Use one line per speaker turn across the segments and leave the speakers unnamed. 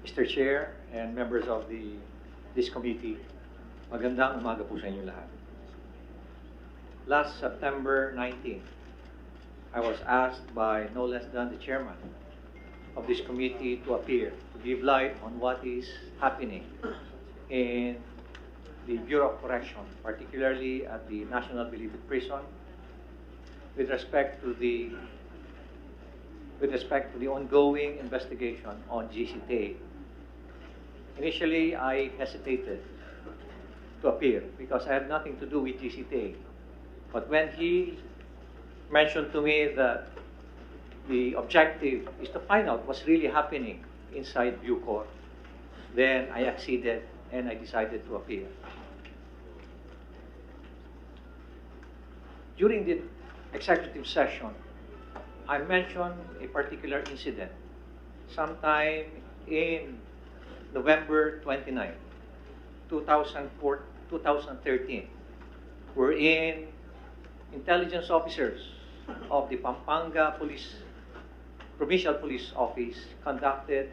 Mr. Chair and members of this committee, magandang umaga po sa inyo lahat. Last September 19, I was asked by no less than the chairman of this committee to appear to give light on what is happening in the Bureau of Correction, particularly at the National Bilibid Prison, with respect to the ongoing investigation on GCTA. Initially, I hesitated to appear because I had nothing to do with GCTA. But when he mentioned to me that the objective is to find out what's really happening inside Bucor, then I acceded and I decided to appear. During the executive session, I mentioned a particular incident sometime in November 29, 2013, wherein intelligence officers of the Pampanga Provincial Police Office conducted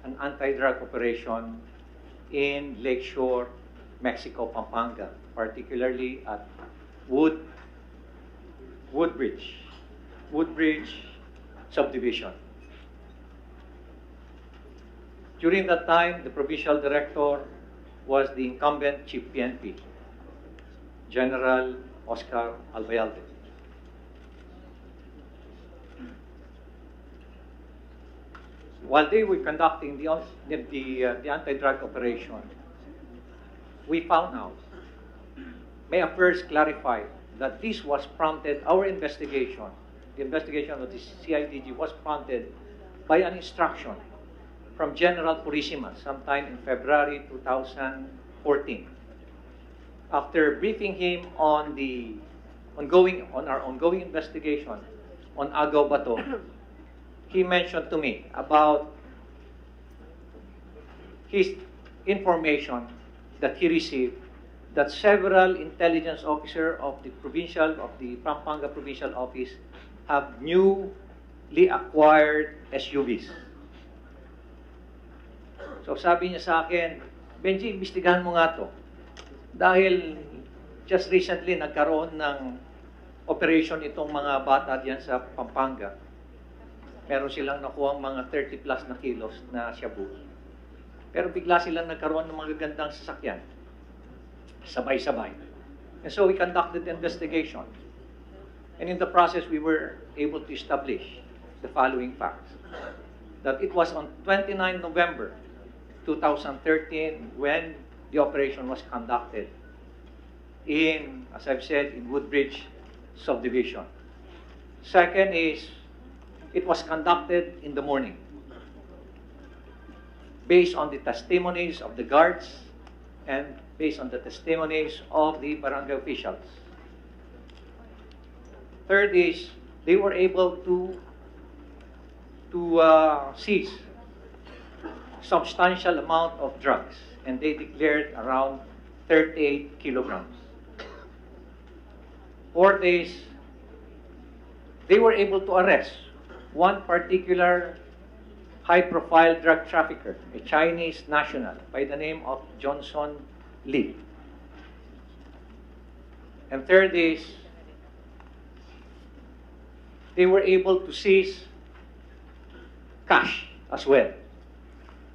an anti-drug operation in Lakeshore, Mexico, Pampanga, particularly at Woodbridge subdivision. During that time, the provincial director was the incumbent chief PNP, General Oscar Albayalde. While they were conducting the anti-drug operation, we found out, may I first clarify that this was prompted, our investigation, the investigation of the CIDG was prompted by an instruction from General Purisima sometime in February 2014. After briefing him on our ongoing investigation on Agaw Bato, he mentioned to me about his information that he received that several intelligence officers of the Pampanga Provincial Office have newly acquired SUVs. So sabi niya sa akin, Benji, imbestigahan mo nga to. Dahil just recently nagkaroon ng operation itong mga bata diyan sa Pampanga. Meron silang nakuha mga 30 plus na kilos na shabu. Pero bigla silang nagkaroon ng mga gagandang sasakyan. Sabay-sabay. And so we conducted the investigation. And in the process, we were able to establish the following facts. That it was on 29 November 2013 when the operation was conducted in, as I've said, in Woodbridge subdivision. Second is, it was conducted in the morning based on the testimonies of the guards and based on the testimonies of the barangay officials. Third is, they were able to seize substantial amount of drugs, and they declared around 38 kilograms. Fourth is, they were able to arrest one particular high-profile drug trafficker, a Chinese national by the name of Johnson Lee. And third is, they were able to seize cash as well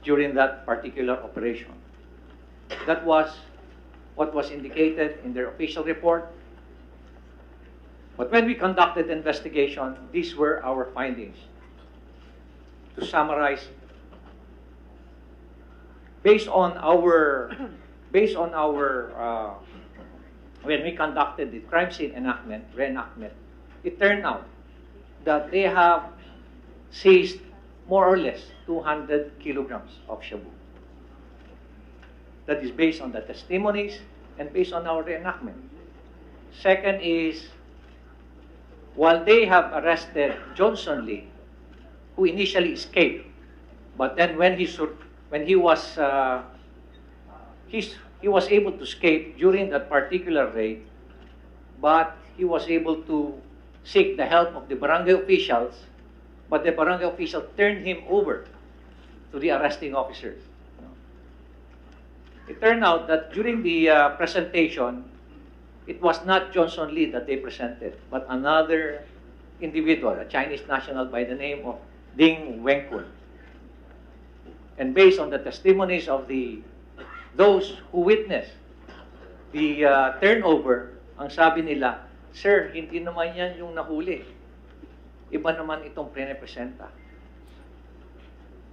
during that particular operation. That was what was indicated in their official report. But when we conducted the investigation, these were our findings. To summarize, based on our when we conducted the crime scene reenactment, it turned out that they have seized more or less 200 kilograms of shabu. That is based on the testimonies and based on our reenactment. Second is, while they have arrested Johnson Lee, who initially escaped, but then when he was able to escape during that particular raid, but he was able to seek the help of the barangay officials, but the barangay official turned him over to the arresting officers. It turned out that during the presentation, it was not Johnson Lee that they presented, but another individual, a Chinese national by the name of Ding Wenkun. And based on the testimonies of those who witnessed the turnover, ang sabi nila, "Sir, hindi naman yan yung nahuli. Iba naman itong pre-presenta."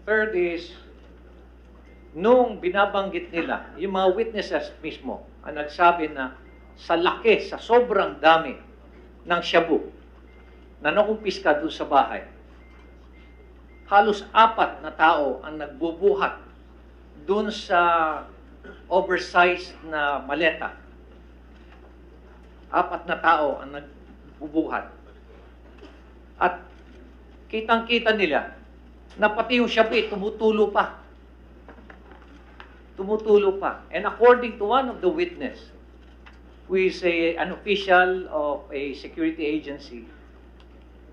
Third is, nung binabanggit nila, yung mga witnesses mismo, ang nagsabi na sa laki, sa sobrang dami ng shabu na nakumpiska doon sa bahay, halos 4 na tao ang nagbubuhat doon sa oversized na maleta. 4 na tao ang nagbubuhat. At kitang-kita nila na pati yung shabu tumutulo pa. Tumutulo pa. And according to one of the witness, who is an official of a security agency,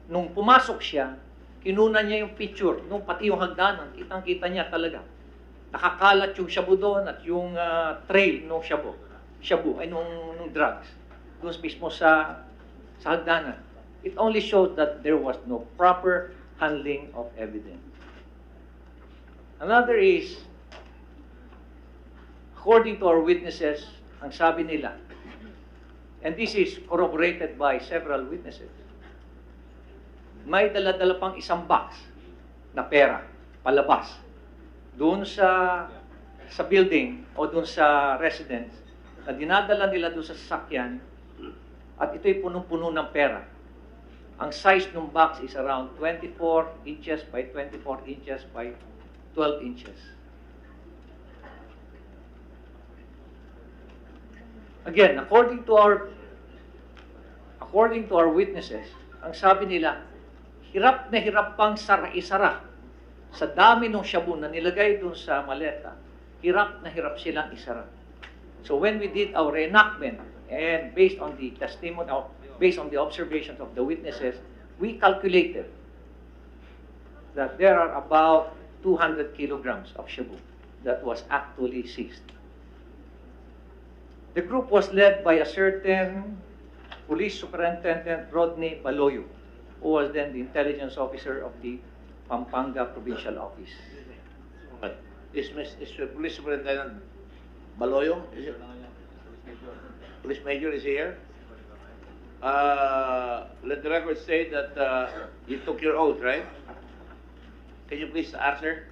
nung pumasok siya, kinunan niya yung picture, nung pati yung hagdanan, kitang-kita niya talaga. Nakakalat yung shabu doon at yung trail ng shabu ay nung drugs, doon mismo sa hagdanan. It only showed that there was no proper handling of evidence. Another is, according to our witnesses, ang sabi nila, and this is corroborated by several witnesses, may dala-dala pang isang box na pera, palabas, doon sa building o doon sa residence, na dinadala nila doon sa sasakyan, at ito'y punong-puno ng pera. Ang size ng box is around 24 inches by 24 inches by 12 inches. Again, according to our witnesses, ang sabi nila, hirap na hirap pang isara sa dami ng shabu na nilagay dun sa maleta. Hirap na hirap silang isara. So when we did our reenactment, and based on the testimony, based on the observations of the witnesses, we calculated that there are about 200 kilograms of shabu that was actually seized. The group was led by a certain Police Superintendent Rodney Baloyo, who was then the intelligence officer of the Pampanga Provincial Office.
Is Police Superintendent Baloyo? Is it? Police Major is here. Let the record state that you took your oath, right? Can you please answer?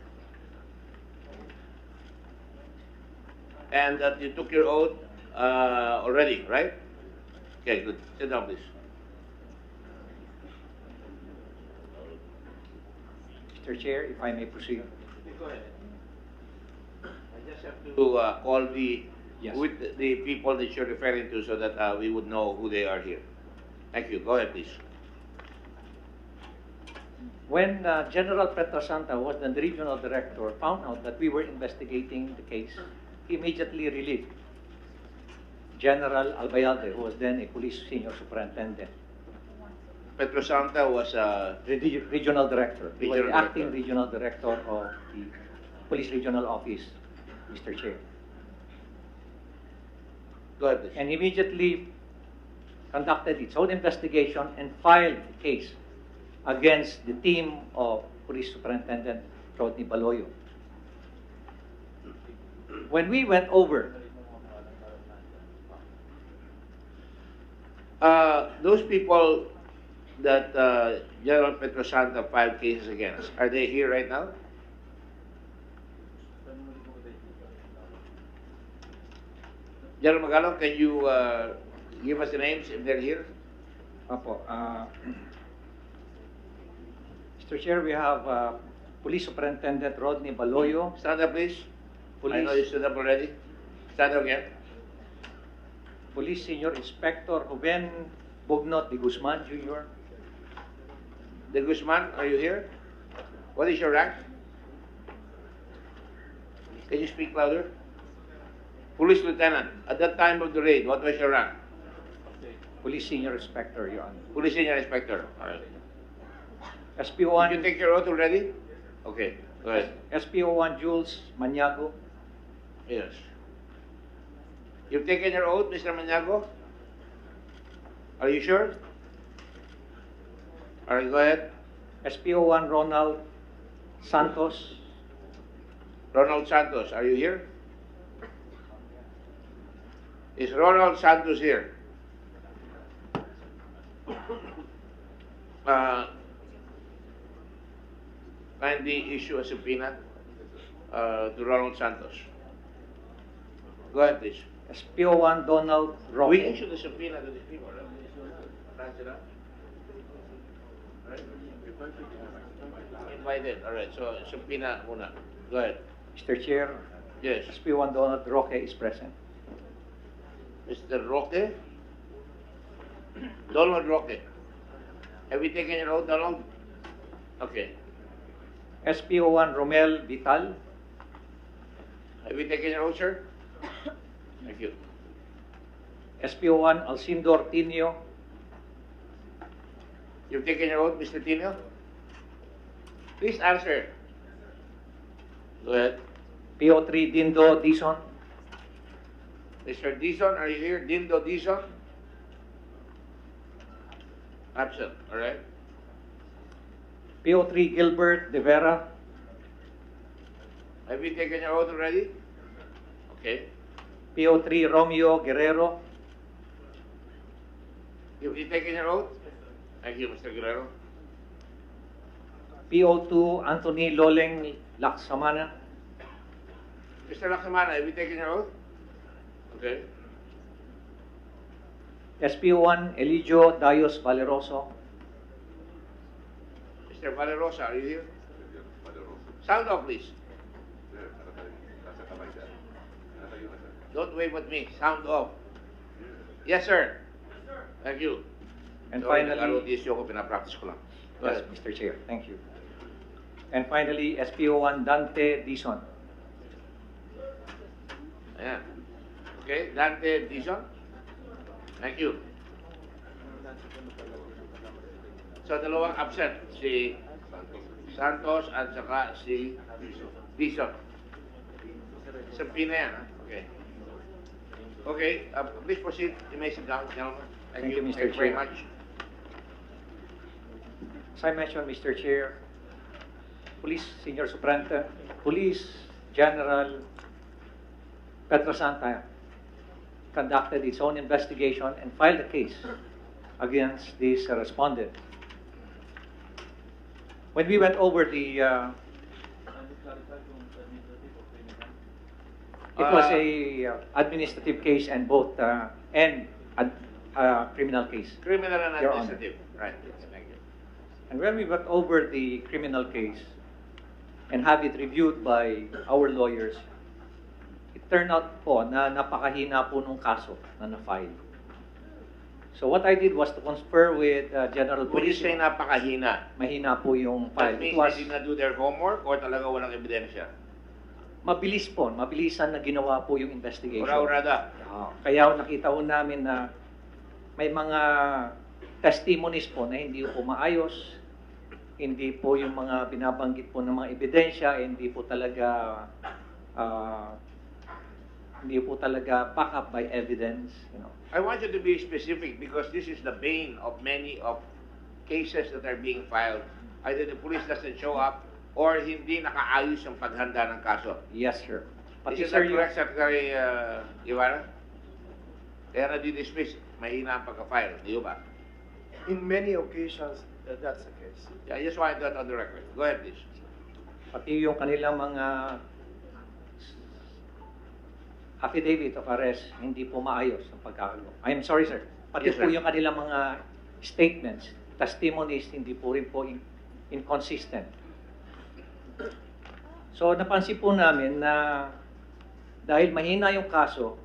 And that you took your oath already, right? Okay, good. Sit down, please.
Mr. Chair, if I may proceed.
Go ahead. I just have to call the people that you're referring to so that we would know who they are here. Thank you. Go ahead, please.
When General Petrosanta was the regional director, found out that we were investigating the case, he immediately relieved General Albayalde, who was then a police senior superintendent.
Petrosanta was
Regional director. He was the
Regional
acting
director.
regional director of the police regional office, Mr. Chair.
Go ahead, please.
And immediately conducted its own investigation and filed a case against the team of Police Superintendent Rodney Baloyo. When we went over,
those people that General Petrosanta filed cases against, are they here right now? General Magalong, can you give us the names if they're here?
Apo, Mr. Chair, we have Police Superintendent Rodney Baloyo,
Stand up, please. I know you
Police,
stood up already. Stand up again.
Police Senior Inspector Ruben Bognot de Guzman Jr.,
De Guzman, are you here? What is your rank? Can you speak louder? Police Lieutenant, at that time of the raid, what was your rank?
Police Senior Inspector, Your Honor.
Police Senior Inspector. All right. Did you
SPO1,
take your oath already? Okay. Go ahead.
SPO1 Jules Maniago.
Yes. You've taken your oath, Mr. Maniago? Are you sure? All right, go ahead.
SPO1 Ronald Santos.
Ronald Santos, are you here? Is Ronald Santos here? Kindly issue a subpoena to Ronald Santos. Go ahead, please.
SPO1 Donald Roque.
We issued a subpoena to these people. Right? Right? Invited. All right. So subpoena muna. Go ahead.
Mr. Chair,
Yes.
SPO1 Donald Roque is present.
Mr. Roque? Donald Roque. Have you taken your oath, Donald? Okay.
SPO1 Romel Vital.
Have you taken your oath, sir? Thank you.
SPO1 Alcindor Tinio.
You've taken your oath, Mr. Tino? Please answer. Go ahead.
PO3 Dindo Dison.
Mr. Dizon, are you here? Dindo Dizon? Absent, all right.
PO3 Gilbert De Vera.
Have you taken your oath already? Okay.
PO3 Romeo Guerrero.
Have you taken your oath? Thank you, Mr. Guerrero.
PO2 Anthony Loleng Laksamana.
Mr. Laksamana, have you taken your oath? Okay.
SPO1 Eligio Dayos Valeroso.
Mr. Valerosa, are you here? Sound off, please. Don't wave at me. Sound off. Yes, sir. Thank you.
And
Sorry,
finally,
nag-ROTC ako, pinapractice ko lang. Go
yes,
ahead.
Mr. Chair, thank you. And finally, SPO1 Dante Dison.
Ayan. Okay, Dante Dizon. Thank you. So, dalawang absent. Si Santos at saka si Dizon. Subpoena yan. Ha? Okay. Okay, please proceed. You may sit down, gentlemen.
Thank you, Mr.
Thank you very
Chair.
much.
As I mentioned, Mr. Chair, Police Senior Superintendent, Police General Petrosanta conducted its own investigation and filed a case against this respondent. When we went over the, it was a administrative case and both criminal case.
Criminal and
Your Honor.
administrative. Right. Thank you.
And when we went over the criminal case and have it reviewed by our lawyers, it turned out po na napakahina po nung kaso na na-file. So what I did was to confer with General
Would you
Police.
say napakahina?
Mahina po yung file.
That
It
means
was
they did not do their homework or talaga walang ebidensya?
mabilis po, mabilisan na ginawa po yung investigation.
Ura-urada.
Kaya nakita po namin na may mga testimonies po na hindi po maayos, hindi po yung mga binabanggit po ng mga ebidensya, hindi po talaga back up by evidence, you know.
I want you to be specific because this is the bane of many of cases that are being filed. Either the police doesn't show up or hindi nakaayos ang paghanda ng kaso.
Yes, sir.
Is
Sir,
that correct, Secretary Ibarra? Kaya na-dismiss, mahina ang pagka-file, di ba?
In many occasions, that's the case.
Yeah, I just want that on the record. Go ahead, please.
pati yung kanilang mga affidavit of arrest, hindi po maayos ang pagkakagawa. I'm sorry, sir. Pati
Yes,
po
sir.
yung kanilang mga statements, testimonies, hindi po rin po inconsistent. So, napansin po namin na dahil mahina yung kaso,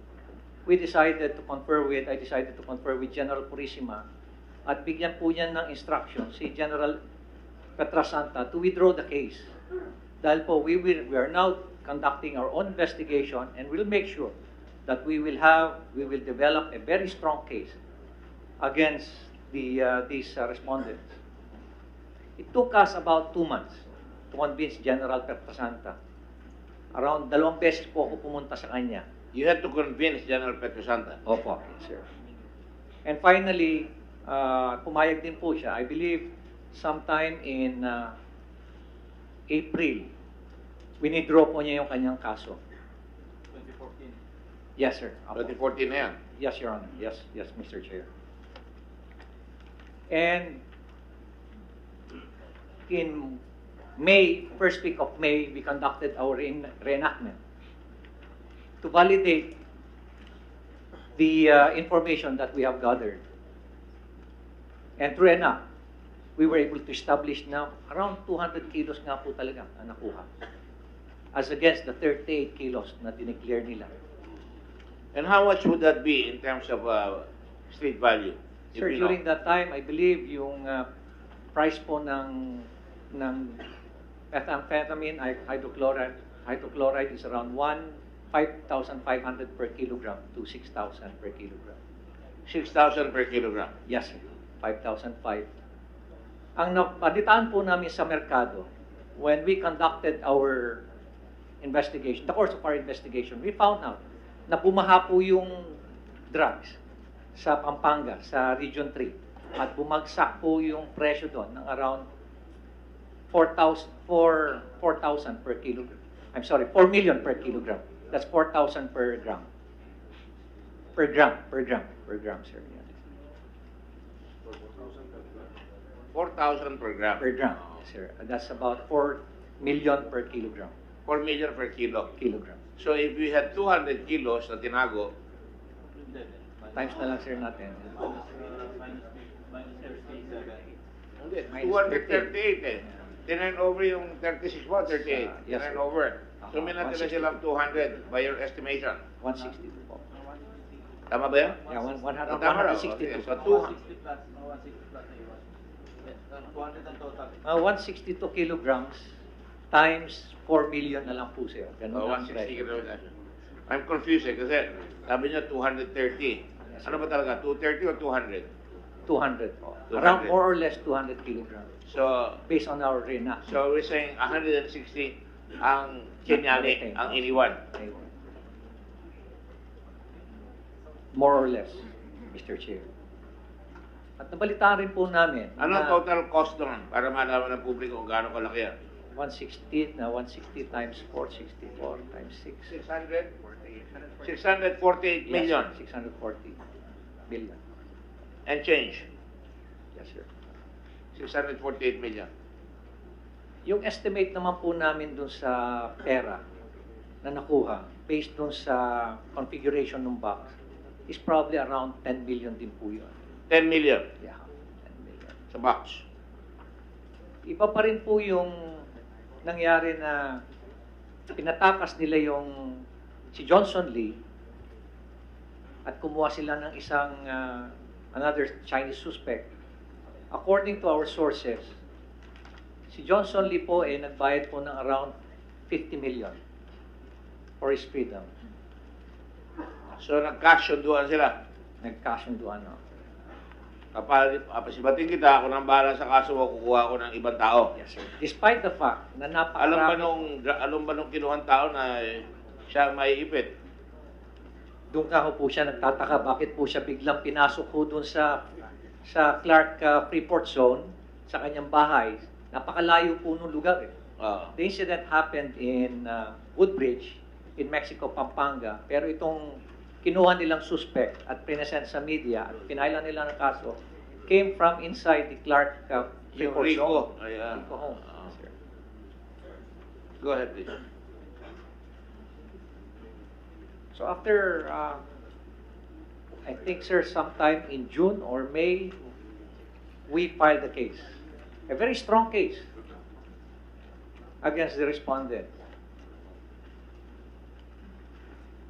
I decided to confer with General Purisima at bigyan po niya ng instruction si General Petrosanta to withdraw the case. Dahil po, we are now conducting our own investigation and we'll make sure that we will develop a very strong case against these respondents. It took us about 2 months to to convince General Pertasanta. Around 2 beses po ako pumunta sa kanya.
You had to convince General Petrosanta.
Opo, yes, sir. And finally, pumayag din po siya. I believe sometime in April, winidraw po niya yung kanyang kaso.
2014.
Yes, sir. Opo.
2014 na yan.
Yes, Your Honor. Yes, yes, Mr. Chair. And in May, first week of May, we conducted our reenactment to validate the information that we have gathered. And true enough, we were able to establish na around 200 kilos nga po talaga ang nakuha. As against the 38 kilos na dineclare nila.
And how much would that be in terms of street value? If
Sir,
you know?
during that time, I believe yung price po ng methamphetamine, hydrochloride is around 5,500 per kilogram to 6,000 per kilogram.
6,000 per kilogram.
Yes, sir. 5,005. Ang napalitaan po namin sa merkado, when we conducted our investigation, the course of our investigation, we found out na bumaha po yung drugs sa Pampanga, sa Region 3. At bumagsak po yung presyo doon ng around 4,000 per kilogram. I'm sorry, 4 million per kilogram. That's 4,000 per gram. Per gram, sir. Yeah.
4,000 per gram.
Per gram, yes, sir. That's about 4 million per kilogram.
4 million per kilo.
Kilogram.
So if we had 200 kilos na tinago,
Times na lang, sir, natin.
Minus 37.
hindi,
Minus
238 eh. Tinine over yung 36 mo, 38.
Yes,
Tinine
sir.
over. So may natira
160.
silang 200 by your estimation.
162 po.
Tama ba yan?
Yeah,
Tama raw.
162.
Okay, so
160 plus. 160 plus na iwan. 200 ang total.
162 kilograms times 4 million na lang po, sir. Ganun
Oh,
ang
160
presyo.
kilos. I'm confused eh, kasi sabi niya 230.
Yes,
Ano ba talaga? 230 or 200?
200 po.
200.
Around more or less 200 kilograms.
So,
Based on our RENA.
so we're saying 160 ang kinyali, ang iniwan.
More or less, Mr. Chair. At nabalitaan rin po namin
Ano ang
na
total cost doon para malaman ng publiko kung gaano kalaki yan?
160 times 464 times 6.
648 million
Yes, 640 million.
and change.
Yes, sir.
648 million.
Yung estimate naman po namin dun sa pera na nakuha based dun sa configuration ng box is probably around 10 million din po yun.
10 million
Yeah, 10 million.
sa box.
Iba pa rin po yung nangyari na pinatakas nila yung si Johnson Lee at kumuha sila ng isang another Chinese suspect. According to our sources, si Johnson Lee po nagbayad po ng around 50 million for his freedom.
So nagkasyonduan sila.
Nagkasunduan, no?
Papasibating kita, ako nang bahala sa kaso mo, kukuha ko ng ibang tao.
Yes, sir. Despite the fact na napakarami...
Alam ba nung kinuhang tao na siya ang maiipit?
Doon nga ho po siya nagtataka bakit po siya biglang pinasok ho doon sa Clark Freeport Zone, sa kanyang bahay. Napakalayo po nung lugar eh. The incident happened in Woodbridge, in Mexico, Pampanga. Pero itong kinuha nilang suspect at present sa media at pinailan nila ng kaso came from inside the Clark
Yung
Freeport
Rico.
Zone.
Ayan.
Rico home. Yes, sir.
Go ahead, please.
So after, I think, sir, sometime in June or May, we filed the case. A very strong case against the respondent.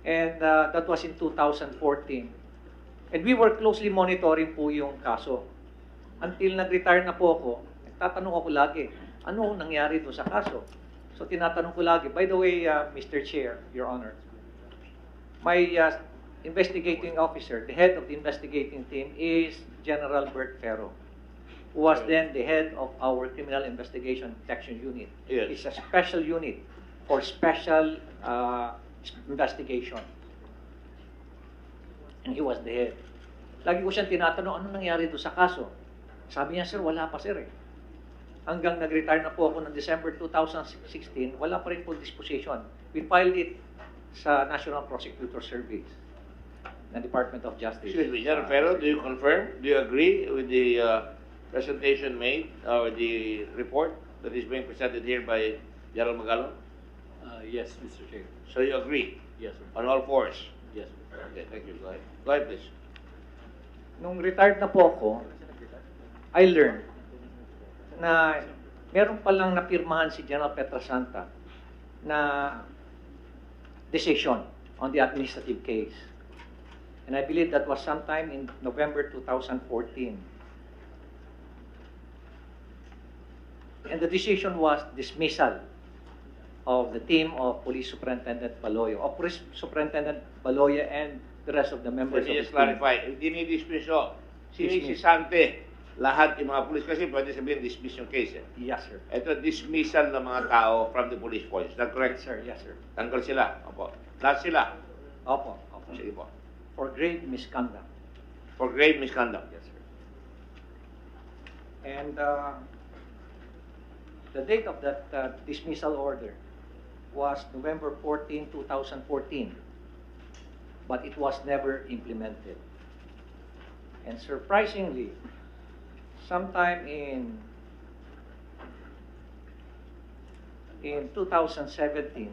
And that was in 2014. And we were closely monitoring po yung kaso. Until nag-retire na po ako, nagtatanong ako lagi, ano nangyari doon sa kaso? So tinatanong ko lagi, by the way, Mr. Chair, Your Honor, my investigating officer, the head of the investigating team is General Bert Ferro. who was then the head of our Criminal Investigation Detection Unit.
Yes.
It's a special unit for special investigation. And he was the head. Lagi ko siyang tinatanong, ano nangyari doon sa kaso? Sabi niya, sir, wala pa, sir, eh. Hanggang nag-retire na po ako ng December 2016, wala pa rin po disposition. We filed it sa National Prosecutor Service ng Department of Justice.
Excuse me, General Ferro, do you confirm? Do you agree with the presentation made or the report that is being presented here by General Magalong?
Yes, Mr. Chair.
So you agree
Yes, sir.
on all fours?
Yes, sir.
Okay, thank you. Go ahead. Go ahead, please.
Nung retired na po ako, I learned na meron palang napirmahan si General Petrasanta na decision on the administrative case. And I believe that was sometime in November 2014. And the decision was dismissal of the team of Police Superintendent Baloyo, of Police Superintendent Baloyo and the rest of the members
Let me
of
just
the team.
clarify. Hindi ni-dismiss o.
Dismiss.
Sinisisante lahat yung mga pulis kasi pwede sabihin dismiss yung case. Eh.
Yes, sir.
Ito, dismissal ng mga tao from the police force. Is that correct?
Yes, sir. Yes, sir.
Tanggal sila. Opo. Lahat sila.
Opo. Opo.
Sige po.
For grave misconduct.
For grave misconduct.
Yes, sir. And the date of that dismissal order was November 14, 2014. But it was never implemented. And surprisingly, sometime in 2017,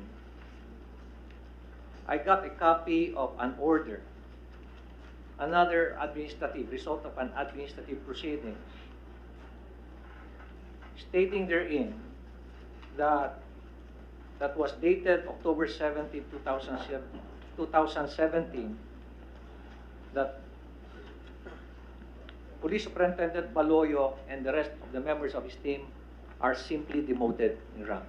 I got a copy of an order, another administrative result of an administrative proceeding, stating therein that was dated October 17, 2017, that Police Superintendent Baloyo and the rest of the members of his team are simply demoted in rank.